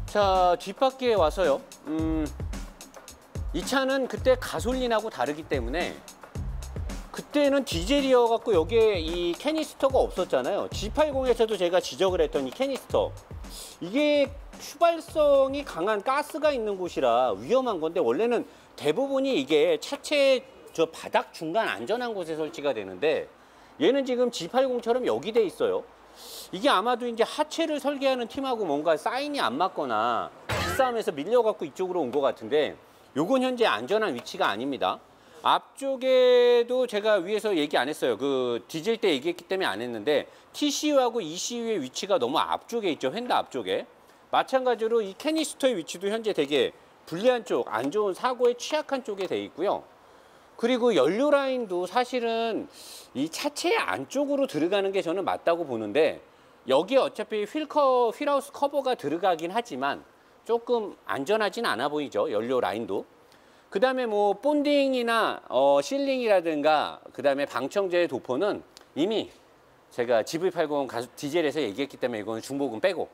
자, 뒷바퀴에 와서요. 이 차는 그때 가솔린하고 다르기 때문에 그때는 디젤이어갖고 여기에 이 캐니스터가 없었잖아요. G80에서도 제가 지적을 했던 이 캐니스터. 이게 휘발성이 강한 가스가 있는 곳이라 위험한 건데 원래는 대부분이 이게 차체 저 바닥 중간 안전한 곳에 설치가 되는데 얘는 지금 G80처럼 여기 돼 있어요. 이게 아마도 이제 하체를 설계하는 팀하고 뭔가 사인이 안 맞거나 기싸움에서 밀려갖고 이쪽으로 온 것 같은데 요건 현재 안전한 위치가 아닙니다. 앞쪽에도 제가 위에서 얘기 안 했어요. 그 디젤 때 얘기했기 때문에 안 했는데 TCU하고 ECU의 위치가 너무 앞쪽에 있죠. 휀다 앞쪽에. 마찬가지로 이 캐니스터의 위치도 현재 되게 불리한 쪽, 안 좋은 사고에 취약한 쪽에 돼 있고요. 그리고 연료 라인도 사실은 이 차체 안쪽으로 들어가는 게 저는 맞다고 보는데 여기에 어차피 휠하우스 커버가 들어가긴 하지만 조금 안전하진 않아 보이죠. 연료 라인도. 그 다음에 뭐 본딩이나 실링이라든가 그 다음에 방청제 도포는 이미 제가 GV80 디젤에서 얘기했기 때문에 이거는 중복은 빼고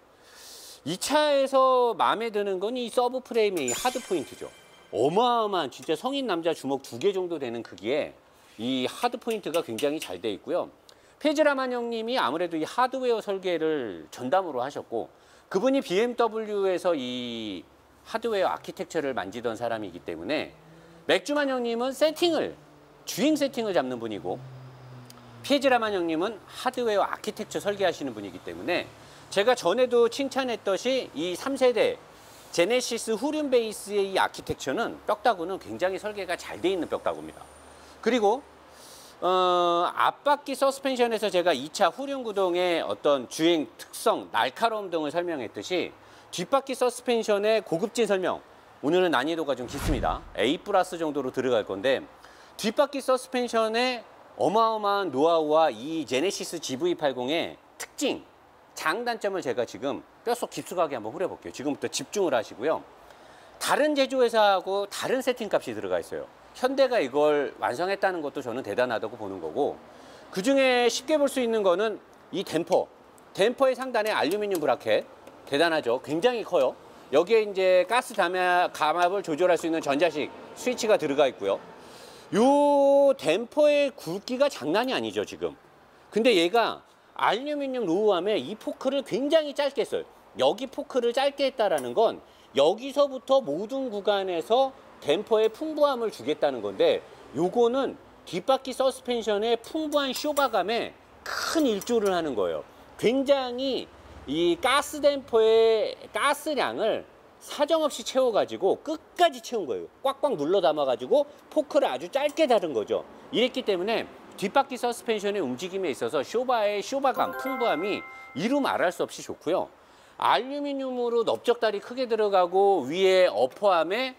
이 차에서 마음에 드는 건 이 서브 프레임의 이 하드 포인트죠. 어마어마한 진짜 성인 남자 주먹 2개 정도 되는 크기에 이 하드 포인트가 굉장히 잘 돼 있고요. 페즈라만 형님이 아무래도 이 하드웨어 설계를 전담으로 하셨고 그분이 BMW에서 이 하드웨어 아키텍처를 만지던 사람이기 때문에 맥주만 형님은 주행 세팅을 잡는 분이고 페즈라만 형님은 하드웨어 아키텍처 설계하시는 분이기 때문에 제가 전에도 칭찬했듯이 이 3세대 제네시스 후륜 베이스의 이 아키텍처는 뼈다구는 굉장히 설계가 잘 돼 있는 뼈다구입니다. 그리고 앞바퀴 서스펜션에서 제가 2차 후륜 구동의 어떤 주행 특성, 날카로움 등을 설명했듯이 뒷바퀴 서스펜션의 고급진 설명, 오늘은 난이도가 좀 깊습니다. A+ 정도로 들어갈 건데 뒷바퀴 서스펜션의 어마어마한 노하우와 이 제네시스 GV80의 특징, 장단점을 제가 지금 뼛속 깊숙하게 한번 후려볼게요. 지금부터 집중을 하시고요. 다른 제조회사하고 다른 세팅값이 들어가 있어요. 현대가 이걸 완성했다는 것도 저는 대단하다고 보는 거고 그중에 쉽게 볼 수 있는 거는 이 댐퍼의 상단에 알루미늄 브라켓 대단하죠. 굉장히 커요. 여기에 이제 가스 감압을 조절할 수 있는 전자식 스위치가 들어가 있고요. 요 댐퍼의 굵기가 장난이 아니죠, 지금. 근데 얘가 알루미늄 로우암에 이 포크를 굉장히 짧게 써요. 여기 포크를 짧게 했다라는 건 여기서부터 모든 구간에서 댐퍼에 풍부함을 주겠다는 건데 요거는 뒷바퀴 서스펜션의 풍부한 쇼바감에 큰 일조를 하는 거예요. 굉장히 이 가스 댐퍼의 가스량을 사정없이 채워가지고 끝까지 채운 거예요. 꽉꽉 눌러 담아가지고 포크를 아주 짧게 다른 거죠. 이랬기 때문에 뒷바퀴 서스펜션의 움직임에 있어서 쇼바의 쇼바감, 풍부함이 이루 말할 수 없이 좋고요. 알루미늄으로 넓적다리 크게 들어가고 위에 어퍼암에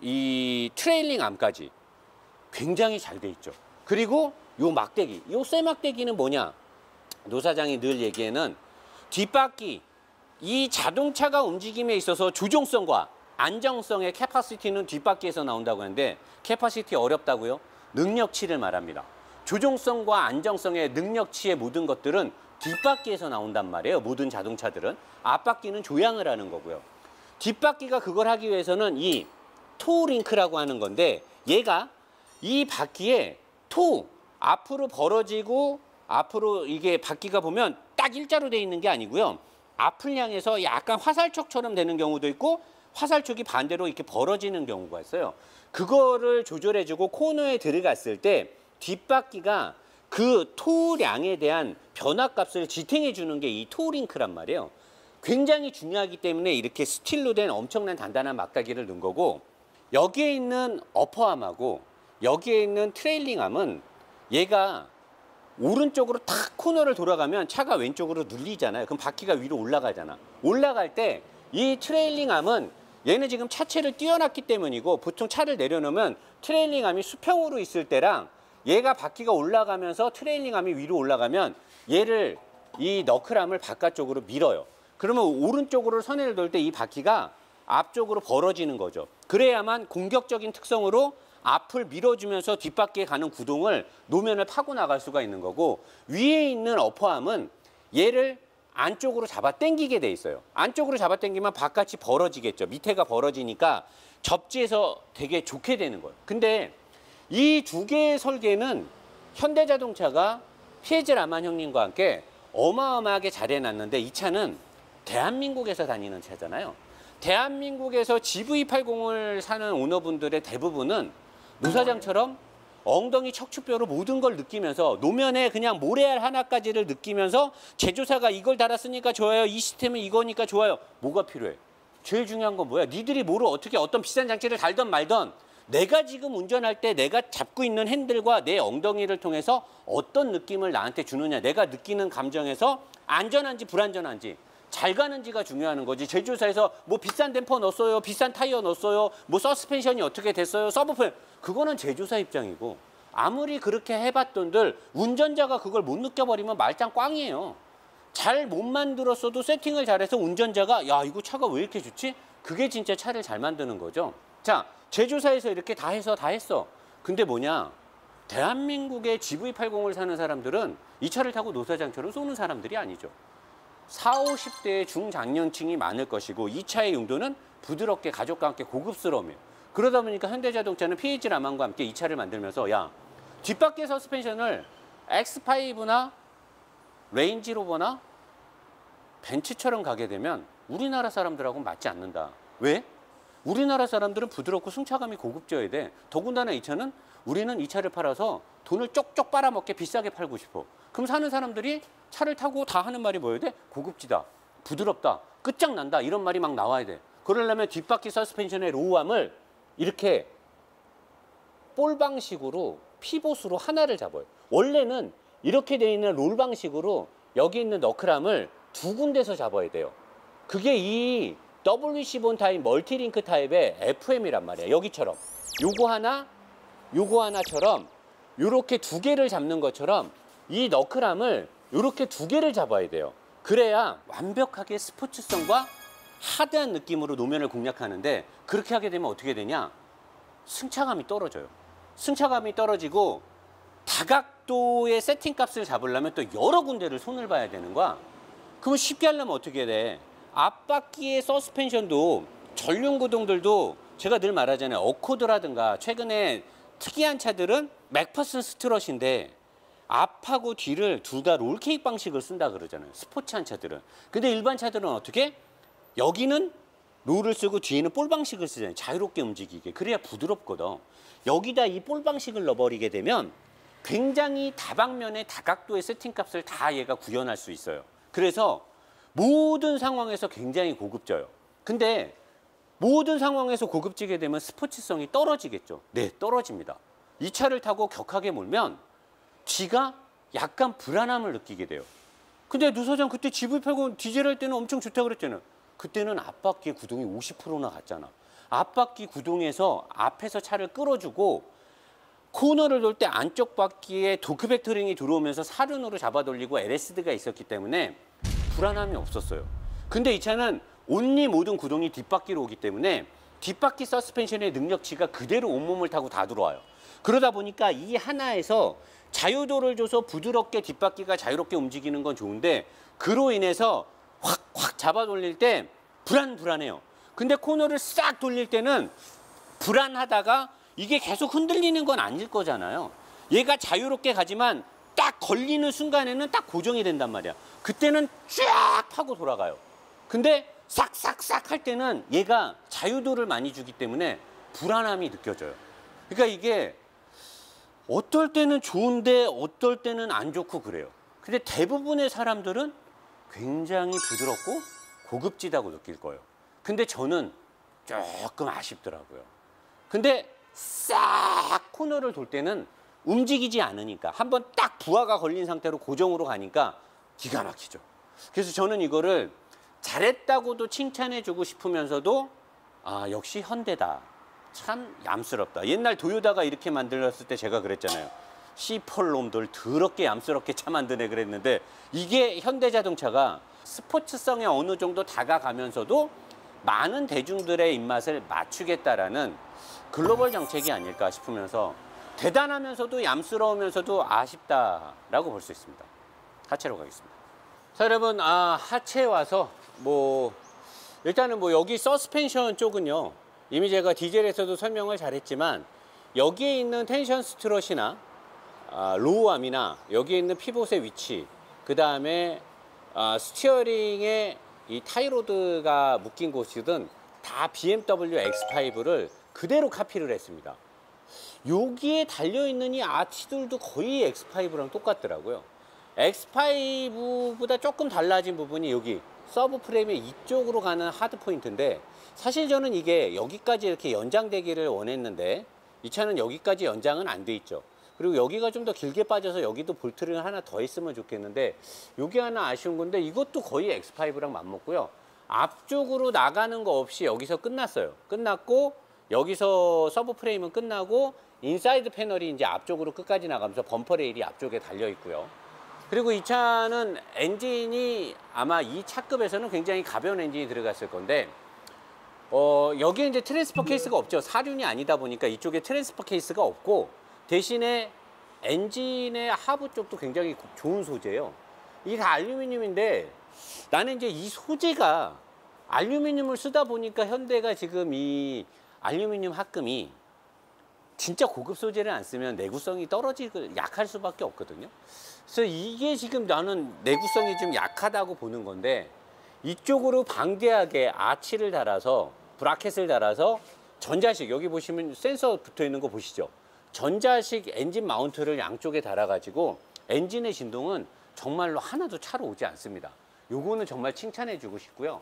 이 트레일링 암까지 굉장히 잘 돼 있죠. 그리고 요 막대기, 요 쇠막대기는 뭐냐? 노 사장이 늘 얘기에는 뒷바퀴, 이 자동차가 움직임에 있어서 조종성과 안정성의 캐파시티는 뒷바퀴에서 나온다고 하는데 캐파시티 어렵다고요? 능력치를 말합니다. 조종성과 안정성의 능력치의 모든 것들은 뒷바퀴에서 나온단 말이에요. 모든 자동차들은. 앞바퀴는 조향을 하는 거고요. 뒷바퀴가 그걸 하기 위해서는 이 토우링크라고 하는 건데 얘가 이 바퀴에 앞으로 벌어지고 앞으로 이게 바퀴가 보면 딱 일자로 돼 있는 게 아니고요. 앞을 향해서 약간 화살촉처럼 되는 경우도 있고 화살촉이 반대로 이렇게 벌어지는 경우가 있어요. 그거를 조절해주고 코너에 들어갔을 때 뒷바퀴가 그 토량에 대한 변화값을 지탱해 주는 게 이 토우링크란 말이에요. 굉장히 중요하기 때문에 이렇게 스틸로 된 엄청난 단단한 막대기를 넣은 거고 여기에 있는 어퍼암하고 여기에 있는 트레일링암은 얘가 오른쪽으로 탁 코너를 돌아가면 차가 왼쪽으로 눌리잖아요. 그럼 바퀴가 위로 올라가잖아. 올라갈 때 이 트레일링암은 얘는 지금 차체를 띄워놨기 때문이고 보통 차를 내려놓으면 트레일링암이 수평으로 있을 때랑 얘가 바퀴가 올라가면서 트레일링암이 위로 올라가면 얘를 이 너클암을 바깥쪽으로 밀어요. 그러면 오른쪽으로 선회를 돌 때 이 바퀴가 앞쪽으로 벌어지는 거죠. 그래야만 공격적인 특성으로 앞을 밀어주면서 뒷바퀴에 가는 구동을 노면을 파고 나갈 수가 있는 거고 위에 있는 어퍼암은 얘를 안쪽으로 잡아 당기게 돼 있어요. 안쪽으로 잡아 당기면 바깥이 벌어지겠죠. 밑에가 벌어지니까 접지에서 되게 좋게 되는 거예요. 근데 이 두 개의 설계는 현대자동차가 피에제 라만 형님과 함께 어마어마하게 잘해놨는데, 이 차는 대한민국에서 다니는 차잖아요. 대한민국에서 GV80을 사는 오너분들의 대부분은 노사장처럼 엉덩이 척추뼈로 모든 걸 느끼면서, 노면에 그냥 모래알 하나까지를 느끼면서 제조사가 이걸 달았으니까 좋아요, 이 시스템은 이거니까 좋아요. 뭐가 필요해? 제일 중요한 건 뭐야? 니들이 뭐를 어떻게 어떤 비싼 장치를 달던 말던 내가 지금 운전할 때 내가 잡고 있는 핸들과 내 엉덩이를 통해서 어떤 느낌을 나한테 주느냐, 내가 느끼는 감정에서 안전한지 불안전한지 잘 가는지가 중요한 거지. 제조사에서 뭐 비싼 댐퍼 넣었어요, 비싼 타이어 넣었어요, 뭐 서스펜션이 어떻게 됐어요, 서브펜, 그거는 제조사 입장이고, 아무리 그렇게 해봤던들 운전자가 그걸 못 느껴버리면 말짱 꽝이에요. 잘 못 만들었어도 세팅을 잘해서 운전자가 야, 이거 차가 왜 이렇게 좋지? 그게 진짜 차를 잘 만드는 거죠. 자, 제조사에서 이렇게 다 했어. 근데 뭐냐? 대한민국의 GV80을 사는 사람들은 이 차를 타고 노사장처럼 쏘는 사람들이 아니죠. 40, 50대의 중장년층이 많을 것이고, 이 차의 용도는 부드럽게 가족과 함께 고급스러움이에요. 그러다 보니까 현대자동차는 피에제 라만과 함께 이 차를 만들면서, 야, 뒷바퀴 서스펜션을 X5나 레인지로버나 벤츠처럼 가게 되면 우리나라 사람들하고는 맞지 않는다. 왜? 우리나라 사람들은 부드럽고 승차감이 고급져야 돼. 더군다나 이 차는, 우리는 이 차를 팔아서 돈을 쪽쪽 빨아먹게 비싸게 팔고 싶어. 그럼 사는 사람들이 차를 타고 다 하는 말이 뭐여야 돼? 고급지다, 부드럽다, 끝장난다, 이런 말이 막 나와야 돼. 그러려면 뒷바퀴 서스펜션의 로우암을 이렇게 볼 방식으로 피봇으로 하나를 잡아요. 원래는 이렇게 돼 있는 롤 방식으로 여기 있는 너클함을 두 군데서 잡아야 돼요. 그게 이 WC 본 타입 멀티링크 타입의 FM이란 말이에요. 여기처럼 요거 하나처럼 요렇게 두 개를 잡는 것처럼 이 너클함을 요렇게 두 개를 잡아야 돼요. 그래야 완벽하게 스포츠성과 하드한 느낌으로 노면을 공략하는데, 그렇게 하게 되면 어떻게 되냐? 승차감이 떨어져요. 승차감이 떨어지고 다각도의 세팅값을 잡으려면 또 여러 군데를 손을 봐야 되는 거야. 그러면 쉽게 하려면 어떻게 돼? 앞바퀴의 서스펜션도, 전륜구동들도 제가 늘 말하잖아요. 어코드라든가 최근에 특이한 차들은 맥퍼슨 스트럿인데 앞하고 뒤를 둘 다 롤케이크 방식을 쓴다 그러잖아요. 스포츠한 차들은. 근데 일반 차들은 어떻게? 여기는 롤을 쓰고 뒤에는 볼 방식을 쓰잖아요. 자유롭게 움직이게. 그래야 부드럽거든. 여기다 이 볼 방식을 넣어버리게 되면 굉장히 다방면의 다각도의 세팅값을 다 얘가 구현할 수 있어요. 그래서 모든 상황에서 굉장히 고급져요. 근데 모든 상황에서 고급지게 되면 스포츠성이 떨어지겠죠. 네, 떨어집니다. 이 차를 타고 격하게 몰면 뒤가 약간 불안함을 느끼게 돼요. 근데 노사장 그때 GV80 디젤 할 때는 엄청 좋다고 그랬잖아요. 그때는 앞바퀴 구동이 50%나 갔잖아. 앞바퀴 구동에서 앞에서 차를 끌어주고 코너를 돌 때 안쪽 바퀴에 도크 벡터링이 들어오면서 사륜으로 잡아 돌리고 LSD가 있었기 때문에 불안함이 없었어요. 근데 이 차는 온리 모든 구동이 뒷바퀴로 오기 때문에 뒷바퀴 서스펜션의 능력치가 그대로 온몸을 타고 다 들어와요. 그러다 보니까 이 하나에서 자유도를 줘서 부드럽게 뒷바퀴가 자유롭게 움직이는 건 좋은데, 그로 인해서 확 잡아 돌릴 때 불안해요. 근데 코너를 싹 돌릴 때는 불안하다가 이게 계속 흔들리는 건 아닐 거잖아요. 얘가 자유롭게 가지만 딱 걸리는 순간에는 딱 고정이 된단 말이야. 그때는 쫙 하고 돌아가요. 근데 싹싹싹 할 때는 얘가 자유도를 많이 주기 때문에 불안함이 느껴져요. 그러니까 이게 어떨 때는 좋은데 어떨 때는 안 좋고 그래요. 근데 대부분의 사람들은 굉장히 부드럽고 고급지다고 느낄 거예요. 근데 저는 조금 아쉽더라고요. 근데 싹 코너를 돌 때는 움직이지 않으니까, 한번 딱 부하가 걸린 상태로 고정으로 가니까 기가 막히죠. 그래서 저는 이거를 잘했다고도 칭찬해주고 싶으면서도 아, 역시 현대다. 참 얌스럽다. 옛날 도요타가 이렇게 만들었을 때 제가 그랬잖아요. C8 놈들 더럽게 얌스럽게 차 만드네 그랬는데, 이게 현대자동차가 스포츠성에 어느 정도 다가가면서도 많은 대중들의 입맛을 맞추겠다라는 글로벌 정책이 아닐까 싶으면서, 대단하면서도 얌스러우면서도 아쉽다라고 볼 수 있습니다. 하체로 가겠습니다. 자, 여러분, 하체에 와서 일단은 여기 서스펜션 쪽은요, 이미 제가 디젤에서도 설명을 잘했지만 여기에 있는 텐션 스트럿이나 로우암이나 여기에 있는 피봇의 위치, 그 다음에 스티어링에 이 타이로드가 묶인 곳이든 다 BMW X5를 그대로 카피를 했습니다. 여기에 달려있는 이 아치들도 거의 X5랑 똑같더라고요. X5보다 조금 달라진 부분이 여기 서브 프레임의 이쪽으로 가는 하드 포인트인데, 사실 저는 이게 여기까지 이렇게 연장되기를 원했는데 이 차는 여기까지 연장은 안 돼 있죠. 그리고 여기가 좀 더 길게 빠져서 여기도 볼트를 하나 더 했으면 좋겠는데, 여기 하나 아쉬운 건데 이것도 거의 X5랑 맞먹고요. 앞쪽으로 나가는 거 없이 여기서 끝났어요. 끝났고 여기서 서브 프레임은 끝나고 인사이드 패널이 이제 앞쪽으로 끝까지 나가면서 범퍼 레일이 앞쪽에 달려 있고요. 그리고 이 차는 엔진이 아마 이 차급에서는 굉장히 가벼운 엔진이 들어갔을 건데, 여기에 이제 트랜스퍼 케이스가 없죠. 사륜이 아니다 보니까 이쪽에 트랜스퍼 케이스가 없고, 대신에 엔진의 하부 쪽도 굉장히 좋은 소재예요. 이게 다 알루미늄인데, 나는 이제 이 소재가 알루미늄을 쓰다 보니까 현대가 지금 이 알루미늄 합금이 진짜 고급 소재를 안 쓰면 내구성이 떨어지고 약할 수밖에 없거든요. 그래서 이게 지금 나는 내구성이 좀 약하다고 보는 건데, 이쪽으로 방대하게 아치를 달아서 브라켓을 달아서 전자식, 여기 보시면 센서 붙어 있는 거 보시죠. 전자식 엔진 마운트를 양쪽에 달아가지고 엔진의 진동은 정말로 하나도 차로 오지 않습니다. 요거는 정말 칭찬해 주고 싶고요.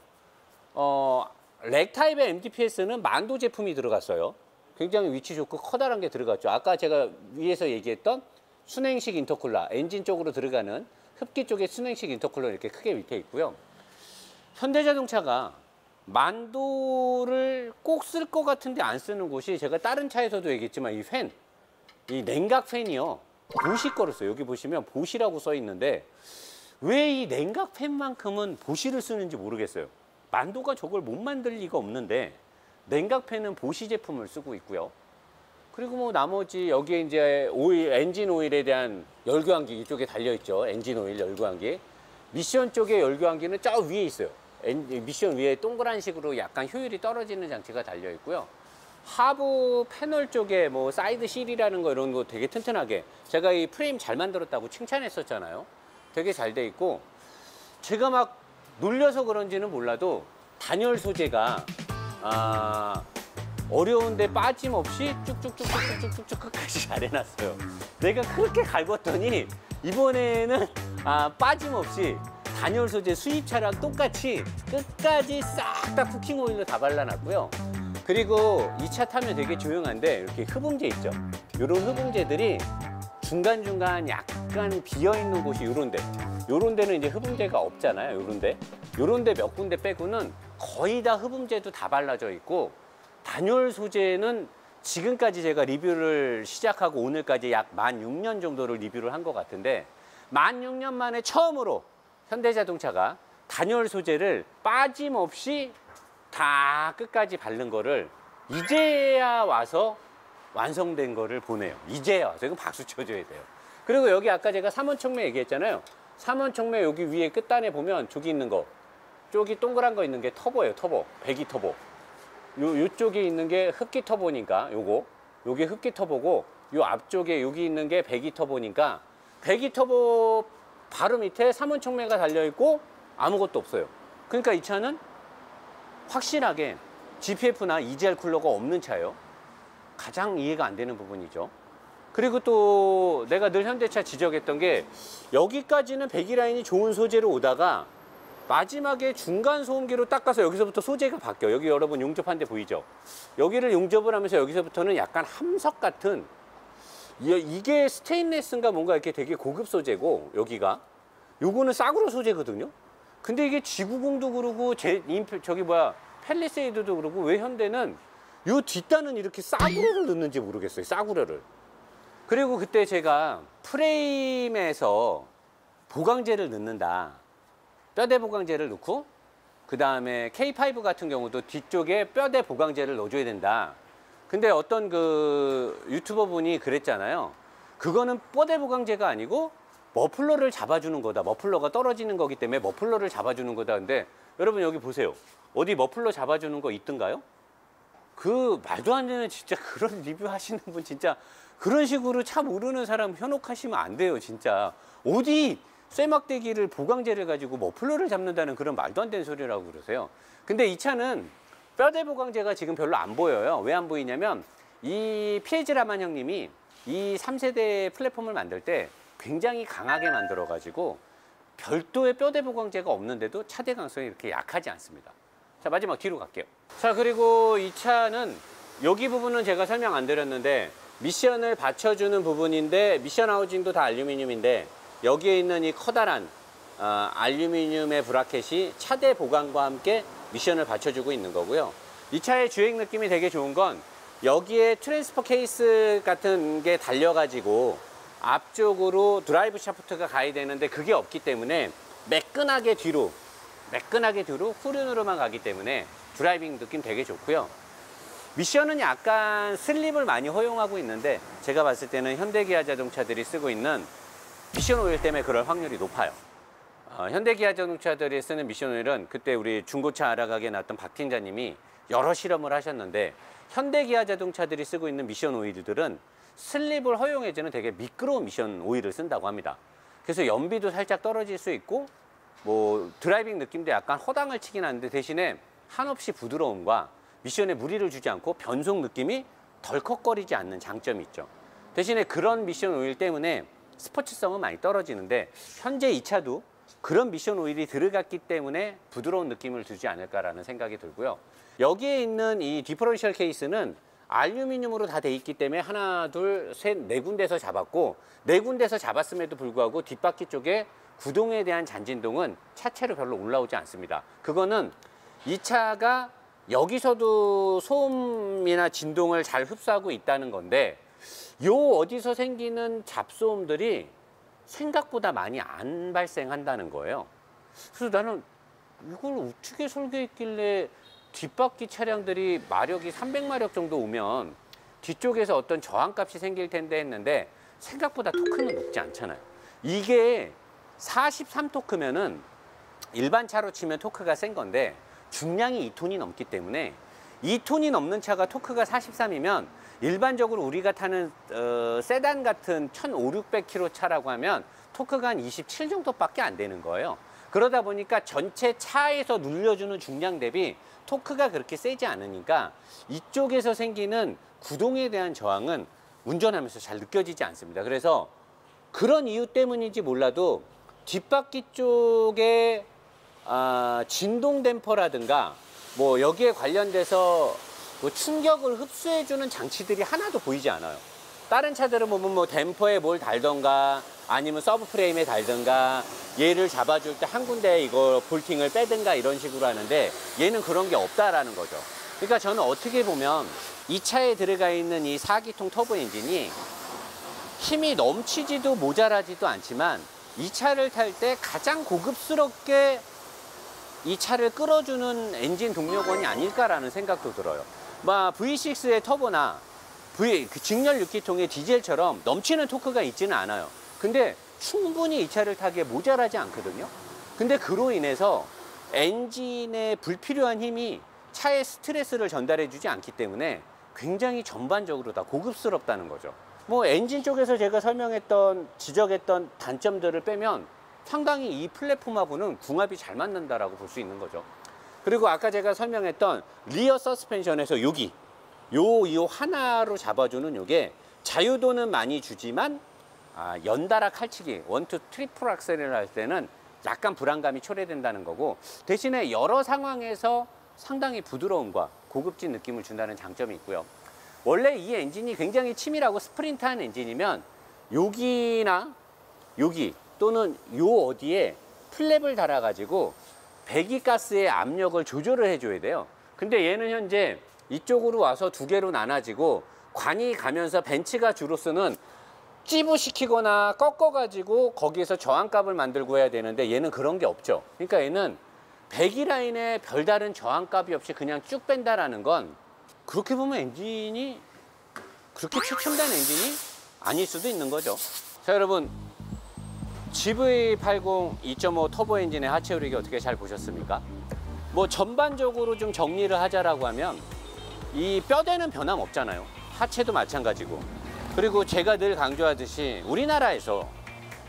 렉 타입의 MDPS는 만도 제품이 들어갔어요. 굉장히 위치 좋고 커다란 게 들어갔죠. 아까 제가 위에서 얘기했던 순행식 인터쿨러, 엔진 쪽으로 들어가는 흡기 쪽에 순행식 인터쿨러 이렇게 크게 밑에 있고요. 현대자동차가 만도를 꼭 쓸 것 같은데 안 쓰는 곳이, 제가 다른 차에서도 얘기했지만 이 팬, 이 냉각 팬이요, 보시 거를 써요. 여기 보시면 보시라고 써 있는데 왜 이 냉각 팬만큼은 보시를 쓰는지 모르겠어요. 만도가 저걸 못 만들 리가 없는데 냉각 팬은 보시 제품을 쓰고 있고요. 그리고 나머지 여기에 이제 오일, 엔진 오일에 대한 열교환기 이쪽에 달려 있죠. 엔진 오일 열교환기. 미션 쪽에 열교환기는 저 위에 있어요. 미션 위에 동그란 식으로 약간 효율이 떨어지는 장치가 달려 있고요. 하부 패널 쪽에 사이드 실이라는 거 이런 거 되게 튼튼하게, 제가 이 프레임 잘 만들었다고 칭찬했었잖아요. 되게 잘 돼 있고, 제가 막 놀려서 그런지는 몰라도 단열 소재가 어려운데 빠짐없이 쭉쭉쭉쭉쭉쭉쭉 끝까지 잘 해놨어요. 내가 그렇게 갈궜더니 이번에는 빠짐없이 단열 소재 수입차랑 똑같이 끝까지 싹 다 쿠킹 오일로 다 발라놨고요. 그리고 이 차 타면 되게 조용한데 이렇게 흡음재 있죠. 이런 흡음재들이 중간중간 약간 비어있는 곳이 요런 데는 이제 흡음재가 없잖아요. 요런 데 몇 군데 빼고는 거의 다 흡음재도 다 발라져 있고, 단열 소재는 지금까지 제가 리뷰를 시작하고 오늘까지 약 만 6년 정도를 리뷰를 한 것 같은데, 만 6년 만에 처음으로 현대자동차가 단열 소재를 빠짐없이 다 끝까지 바른 거를 이제야 와서 완성된 거를 보네요. 이제야 와서. 이거 박수 쳐줘야 돼요. 그리고 여기 아까 제가 3원촉매 얘기했잖아요. 3원촉매 여기 위에 끝단에 보면 저기 있는 거, 저기 동그란 거 있는 게 터보예요. 터보, 배기 터보. 요쪽에 있는 게 흡기 터보니까 요게 흡기 터보고, 요 앞쪽에 여기 있는 게 배기 터보니까, 배기 터보 바로 밑에 3원촉매가 달려있고 아무것도 없어요. 그러니까 이 차는 확실하게 GPF나 EGR 쿨러가 없는 차예요. 가장 이해가 안 되는 부분이죠. 그리고 또 내가 늘 현대차 지적했던 게, 여기까지는 배기 라인이 좋은 소재로 오다가 마지막에 중간 소음기로 닦아서 여기서부터 소재가 바뀌어요. 여기 여러분 용접한 데 보이죠? 여기를 용접을 하면서 여기서부터는 약간 함석 같은, 이게 스테인레스인가 뭔가 이렇게 되게 고급 소재고, 요거는 싸구려 소재거든요. 근데 이게 G90도 그러고 팰리세이드도 그러고, 왜 현대는 요 뒷단은 이렇게 싸구려를 넣는지 모르겠어요. 싸구려를. 그리고 그때 제가 프레임에서 보강재를 넣는다, 뼈대 보강재를 넣고, 그 다음에 K5 같은 경우도 뒤쪽에 뼈대 보강재를 넣어줘야 된다. 근데 어떤 그 유튜버 분이 그랬잖아요. 그거는 뼈대 보강재가 아니고 머플러를 잡아주는 거다. 머플러가 떨어지는 거기 때문에 머플러를 잡아주는 거다. 근데 여러분 여기 보세요. 어디 머플러 잡아주는 거 있던가요? 그 말도 안 되는 진짜 그런 리뷰 하시는 분 진짜 그런 식으로 차 모르는 사람 현혹하시면 안 돼요. 진짜 어디 쇠막대기를 보강제를 가지고 머플러를 잡는다는 그런 말도 안 되는 소리라고 그러세요. 근데 이 차는 뼈대 보강제가 지금 별로 안 보여요. 왜 안 보이냐면 이 피에지 라만 형님이 이 3세대 플랫폼을 만들 때 굉장히 강하게 만들어 가지고 별도의 뼈대 보강제가 없는데도 차대 강성이 이렇게 약하지 않습니다. 자, 마지막 뒤로 갈게요. 자, 그리고 이 차는 여기 부분은 제가 설명 안 드렸는데 미션을 받쳐주는 부분인데 미션 하우징도 다 알루미늄인데 여기에 있는 이 커다란 알루미늄의 브라켓이 차대 보강과 함께 미션을 받쳐주고 있는 거고요. 이 차의 주행 느낌이 되게 좋은 건 여기에 트랜스퍼 케이스 같은 게 달려가지고 앞쪽으로 드라이브 샤프트가 가야 되는데 그게 없기 때문에 매끈하게 뒤로 후륜으로만 가기 때문에 드라이빙 느낌 되게 좋고요. 미션은 약간 슬립을 많이 허용하고 있는데 제가 봤을 때는 현대기아 자동차들이 쓰고 있는 미션 오일 때문에 그럴 확률이 높아요. 현대기아 자동차들이 쓰는 미션 오일은 그때 우리 중고차 알아가게 나왔던 박 팀장님이 여러 실험을 하셨는데 현대기아 자동차들이 쓰고 있는 미션 오일들은 슬립을 허용해주는 되게 미끄러운 미션 오일을 쓴다고 합니다. 그래서 연비도 살짝 떨어질 수 있고 뭐 드라이빙 느낌도 약간 허당을 치긴 하는데 대신에 한없이 부드러움과 미션에 무리를 주지 않고 변속 느낌이 덜컥거리지 않는 장점이 있죠. 대신에 그런 미션 오일 때문에 스포츠성은 많이 떨어지는데 현재 이 차도 그런 미션 오일이 들어갔기 때문에 부드러운 느낌을 주지 않을까라는 생각이 들고요. 여기에 있는 이 디퍼런셜 케이스는 알루미늄으로 다 돼 있기 때문에 하나, 둘, 셋, 네 군데서 잡았고 네 군데서 잡았음에도 불구하고 뒷바퀴 쪽에 구동에 대한 잔진동은 차체로 별로 올라오지 않습니다. 그거는 이 차가 여기서도 소음이나 진동을 잘 흡수하고 있다는 건데 요 어디서 생기는 잡소음들이 생각보다 많이 안 발생한다는 거예요. 그래서 나는 이걸 어떻게 설계했길래 뒷바퀴 차량들이 마력이 300마력 정도 오면 뒤쪽에서 어떤 저항값이 생길 텐데 했는데 생각보다 토크는 높지 않잖아요. 이게 43토크면은 일반 차로 치면 토크가 센 건데 중량이 2톤이 넘기 때문에 2톤이 넘는 차가 토크가 43이면 일반적으로 우리가 타는 세단 같은 1,500, 600km 차라고 하면 토크가 한 27 정도밖에 안 되는 거예요. 그러다 보니까 전체 차에서 눌려주는 중량 대비 토크가 그렇게 세지 않으니까 이쪽에서 생기는 구동에 대한 저항은 운전하면서 잘 느껴지지 않습니다. 그래서 그런 이유 때문인지 몰라도 뒷바퀴 쪽에 진동 댐퍼라든가 뭐 여기에 관련돼서 뭐 충격을 흡수해주는 장치들이 하나도 보이지 않아요. 다른 차들은 보면 뭐 댐퍼에 뭘 달던가 아니면 서브프레임에 달던가 얘를 잡아줄 때 한 군데 이거 볼팅을 빼든가 이런 식으로 하는데 얘는 그런 게 없다라는 거죠. 그러니까 저는 어떻게 보면 이 차에 들어가 있는 이 4기통 터보 엔진이 힘이 넘치지도 모자라지도 않지만 이 차를 탈 때 가장 고급스럽게 이 차를 끌어주는 엔진 동력원이 아닐까라는 생각도 들어요. V6의 터보나 직렬 6기통의 디젤처럼 넘치는 토크가 있지는 않아요. 근데 충분히 이 차를 타기에 모자라지 않거든요. 근데 그로 인해서 엔진에 불필요한 힘이 차에 스트레스를 전달해 주지 않기 때문에 굉장히 전반적으로 다 고급스럽다는 거죠. 뭐 엔진 쪽에서 제가 지적했던 단점들을 빼면 상당히 이 플랫폼하고는 궁합이 잘 맞는다라고 볼 수 있는 거죠. 그리고 아까 제가 설명했던 리어 서스펜션에서 여기 요 하나로 잡아주는 요게 자유도는 많이 주지만 연달아 칼치기 1, 2, 트리플 악셀을 할 때는 약간 불안감이 초래된다는 거고 대신에 여러 상황에서 상당히 부드러움과 고급진 느낌을 준다는 장점이 있고요. 원래 이 엔진이 굉장히 치밀하고 스프린트한 엔진이면 여기나 여기 또는 요 어디에 플랩을 달아가지고 배기가스의 압력을 조절을 해줘야 돼요. 근데 얘는 현재 이쪽으로 와서 두 개로 나눠지고 관이 가면서 벤츠가 주로 쓰는 찌부시키거나 꺾어가지고 거기에서 저항값을 만들고 해야 되는데 얘는 그런 게 없죠. 그러니까 얘는 배기 라인에 별다른 저항값이 없이 그냥 쭉 뺀다라는 건 그렇게 보면 엔진이 그렇게 최첨단 엔진이 아닐 수도 있는 거죠. 자, 여러분 GV80 2.5 터보 엔진의 하체 요리기 어떻게 잘 보셨습니까? 뭐 전반적으로 좀 정리를 하자라고 하면 이 뼈대는 변함없잖아요. 하체도 마찬가지고. 그리고 제가 늘 강조하듯이 우리나라에서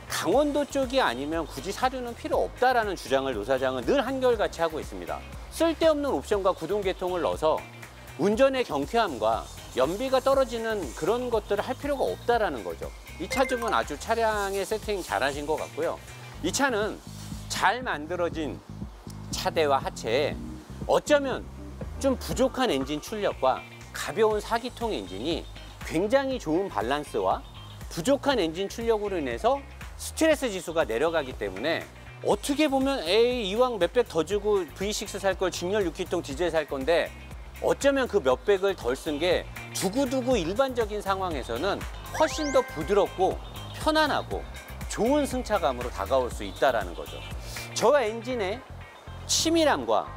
강원도 쪽이 아니면 굳이 사륜은 필요 없다라는 주장을 노사장은 늘 한결같이 하고 있습니다. 쓸데없는 옵션과 구동 계통을 넣어서 운전의 경쾌함과 연비가 떨어지는 그런 것들을 할 필요가 없다라는 거죠. 이 차주분 아주 차량의 세팅 잘하신 것 같고요. 이 차는 잘 만들어진 차대와 하체에 어쩌면 좀 부족한 엔진 출력과 가벼운 4기통 엔진이 굉장히 좋은 밸런스와 부족한 엔진 출력으로 인해서 스트레스 지수가 내려가기 때문에 어떻게 보면 에이 이왕 몇백 더 주고 V6 살 걸 직렬 6기통 디젤 살 건데 어쩌면 그 몇백을 덜 쓴 게 두고두고 일반적인 상황에서는 훨씬 더 부드럽고 편안하고 좋은 승차감으로 다가올 수 있다는 거죠. 저 엔진의 치밀함과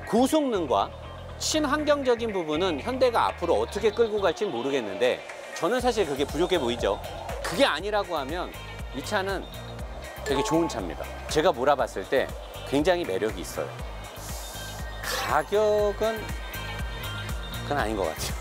고성능과 친환경적인 부분은 현대가 앞으로 어떻게 끌고 갈지 모르겠는데 저는 사실 그게 부족해 보이죠. 그게 아니라고 하면 이 차는 되게 좋은 차입니다. 제가 몰아봤을 때 굉장히 매력이 있어요. 가격은 그건 아닌 것 같아요.